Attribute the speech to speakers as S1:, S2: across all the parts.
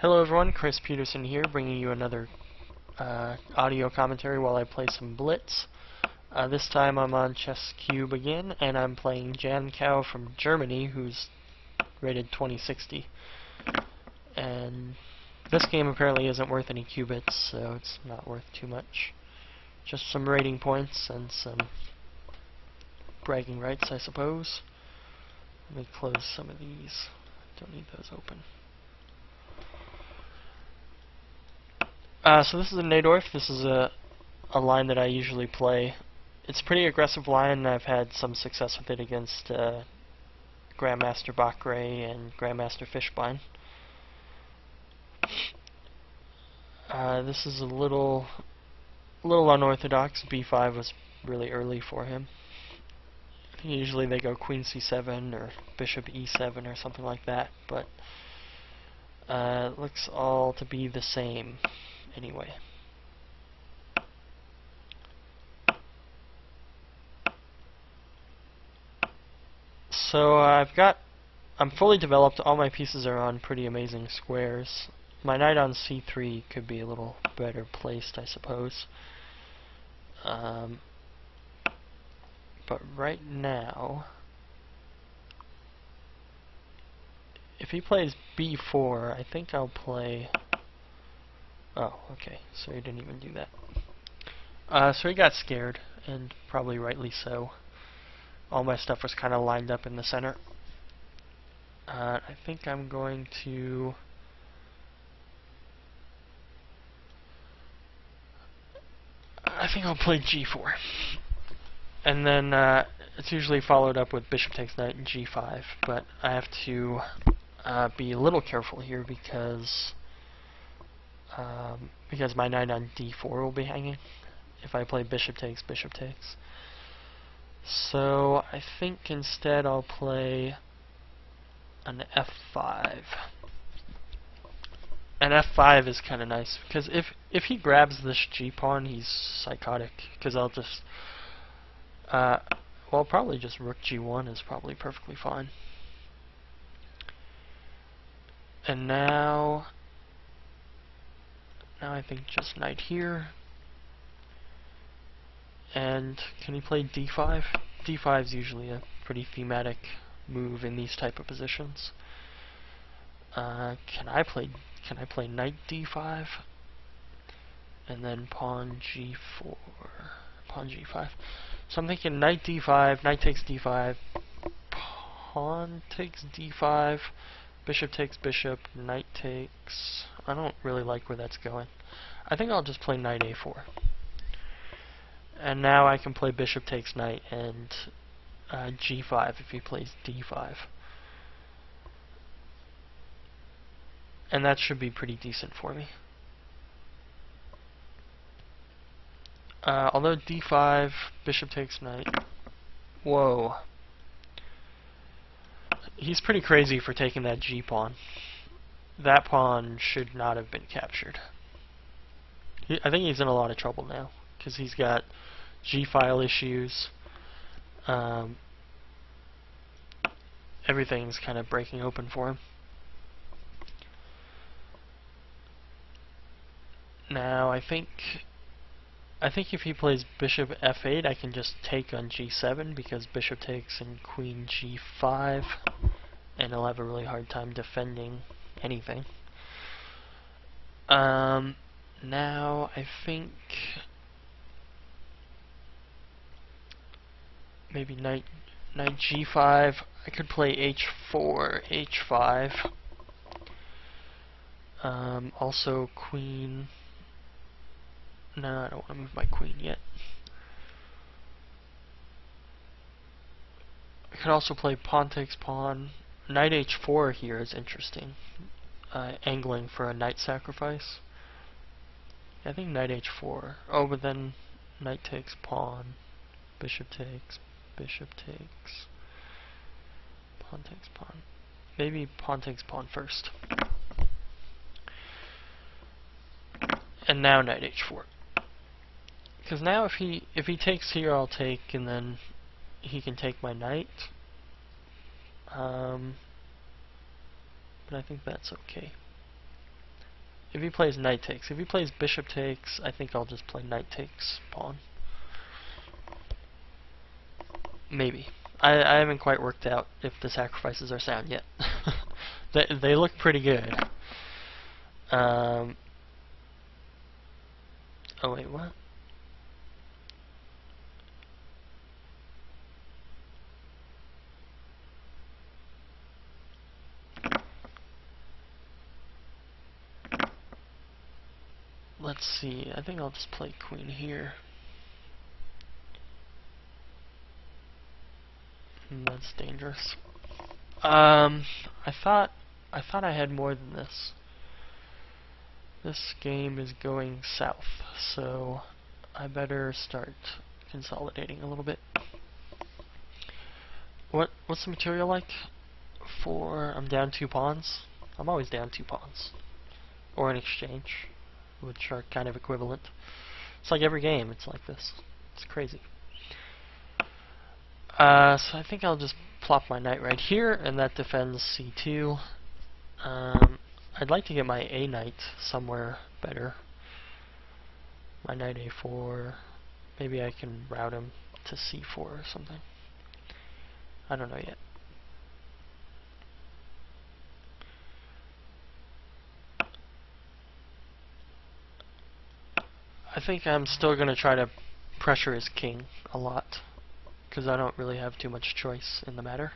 S1: Hello everyone, Chris Peterson here, bringing you another audio commentary while I play some Blitz. This time I'm on Chess Cube again, and I'm playing Jankou from Germany, who's rated 2060. And this game apparently isn't worth any qubits, so it's not worth too much. Just some rating points and some bragging rights, I suppose. Let me close some of these. Don't need those open. So this is a Najdorf. This is a line that I usually play. It's a pretty aggressive line, and I've had some success with it against Grandmaster Bakre and Grandmaster Fishbein. This is a little unorthodox. B5 was really early for him. I think usually they go Queen C7 or Bishop E7 or something like that, but it looks all to be the same anyway. So I'm fully developed. All my pieces are on pretty amazing squares. My knight on C3 could be a little better placed, I suppose. But right now, if he plays B4, I think I'll play... Oh, okay, so he didn't even do that. So he got scared, and probably rightly so. All my stuff was kind of lined up in the center. I think I'm going to... I think I'll play G4. And then it's usually followed up with Bishop takes knight and G5, but I have to be a little careful here because my knight on D4 will be hanging if I play Bishop takes, Bishop takes. So I think instead I'll play an F5. And F5 is kind of nice because if he grabs this G pawn, he's psychotic. Because I'll just well, probably just Rook G1 is probably perfectly fine. And now I think just knight here. And can he play D5? D5 is usually a pretty thematic move in these type of positions. Can I play knight D5? And then pawn G4, pawn G5. So I'm thinking knight D5, knight takes D5, pawn takes D5, bishop takes bishop, knight takes... I don't really like where that's going. I think I'll just play knight A4. And now I can play bishop takes knight and G5 if he plays D5. And that should be pretty decent for me. Although D5, bishop takes knight. Whoa. He's pretty crazy for taking that G pawn. That pawn should not have been captured. I think he's in a lot of trouble now, because he's got G-file issues. Everything's kind of breaking open for him. Now I think if he plays bishop F8, I can just take on G7 because bishop takes and queen G5, and he'll have a really hard time defending anything. Now I think maybe knight G5. I could play H4, H5. Also queen. No, I don't want to move my queen yet. I could also play pawn takes pawn. Knight H4 here is interesting. Angling for a knight sacrifice. I think knight H4. Oh, but then knight takes pawn. Bishop takes. Bishop takes. Pawn takes pawn. Maybe pawn takes pawn first. And now knight H4. Because now if he takes here, I'll take, and then he can take my knight. But I think that's okay. if he plays knight takes. If he plays bishop takes, I think I'll just play knight takes pawn. Maybe. I haven't quite worked out if the sacrifices are sound yet. They look pretty good. Oh wait, what? Let's see, I think I'll just play queen here. That's dangerous. I thought I had more than this. This game is going south, so I better start consolidating a little bit. What's the material like? I'm down 2 pawns. I'm always down 2 pawns. Or an exchange, which are kind of equivalent. It's like every game, it's like this. It's crazy. So I think I'll just plop my knight right here, and that defends c2. I'd like to get my a knight somewhere better. My knight a4. Maybe I can route him to c4 or something. I don't know yet. I think I'm still going to try to pressure his king a lot, because I don't really have too much choice in the matter.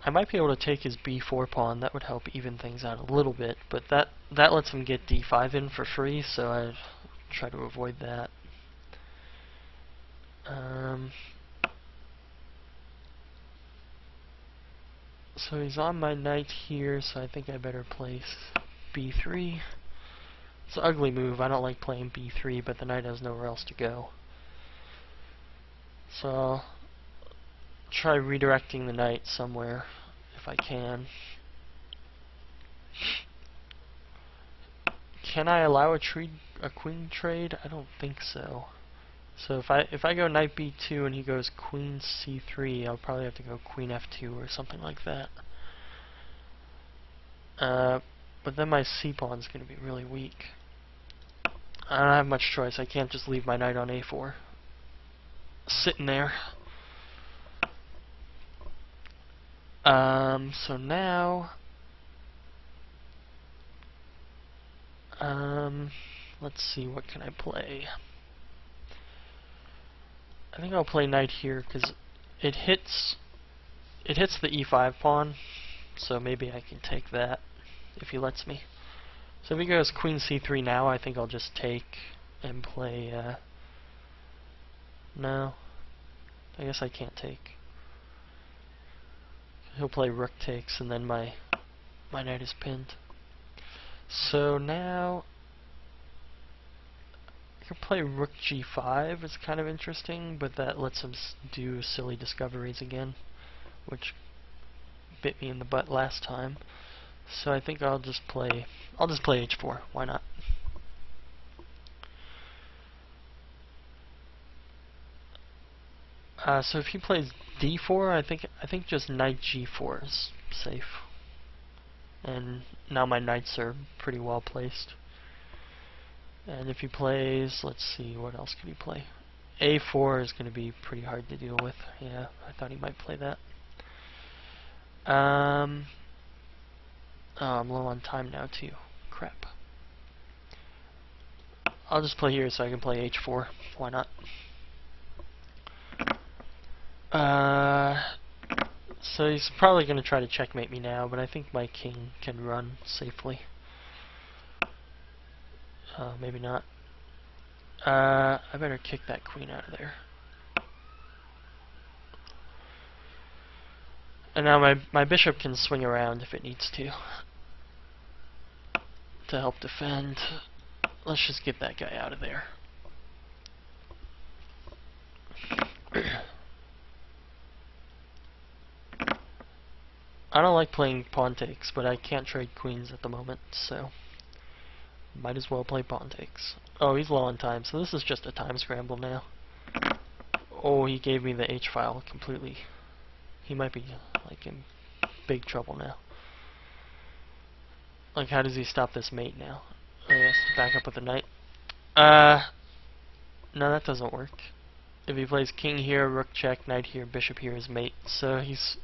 S1: I might be able to take his b4 pawn. That would help even things out a little bit, but that lets him get d5 in for free, so I try to avoid that. So he's on my knight here, so I think I better place b3. It's an ugly move. I don't like playing b3, but the knight has nowhere else to go. So I'll try redirecting the knight somewhere if I can. Can I allow a queen trade? I don't think so. So if I go knight b2 and he goes queen c3, I'll probably have to go queen f2 or something like that. But then my c pawn's going to be really weak. I don't have much choice. I can't just leave my knight on a4 sitting there. So now, let's see, what can I play? I think I'll play knight here because it hits the e5 pawn, so maybe I can take that if he lets me. So if he goes queen c3 now, I think I'll just take and play. No, I guess I can't take. He'll play rook takes, and then my knight is pinned. So now I can play rook g5. It's kind of interesting, but that lets him do silly discoveries again, which bit me in the butt last time. So I think I'll just play h4. Why not? So if he plays d4, I think just knight g4 is safe. And now my knights are pretty well placed. And if he plays, let's see, what else can he play? a4 is going to be pretty hard to deal with. Yeah, I thought he might play that. Oh, I'm low on time now too. Crap. I'll just play here so I can play h4. Why not? So he's probably going to try to checkmate me now, but I think my king can run safely. Maybe not. I better kick that queen out of there. And now my bishop can swing around if it needs to help defend. Let's just get that guy out of there. I don't like playing pawn takes, but I can't trade queens at the moment, so might as well play pawn takes. Oh, he's low on time, so this is just a time scramble now. Oh, he gave me the h-file completely. He might be like in big trouble now. Like, how does he stop this mate now? Oh, he has to back up with a knight. No, that doesn't work. If he plays king here, rook check, knight here, bishop here is mate. So it's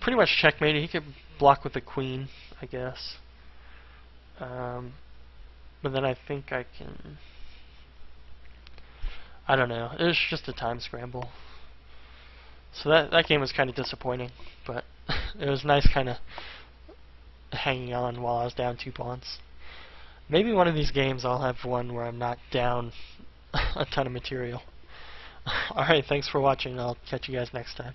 S1: pretty much checkmated. He could block with the queen, I guess. But then I think I can... I don't know. It was just a time scramble. So that game was kind of disappointing, but it was nice kind of hanging on while I was down 2 pawns. Maybe one of these games I'll have one where I'm not down a ton of material. Alright, thanks for watching. I'll catch you guys next time.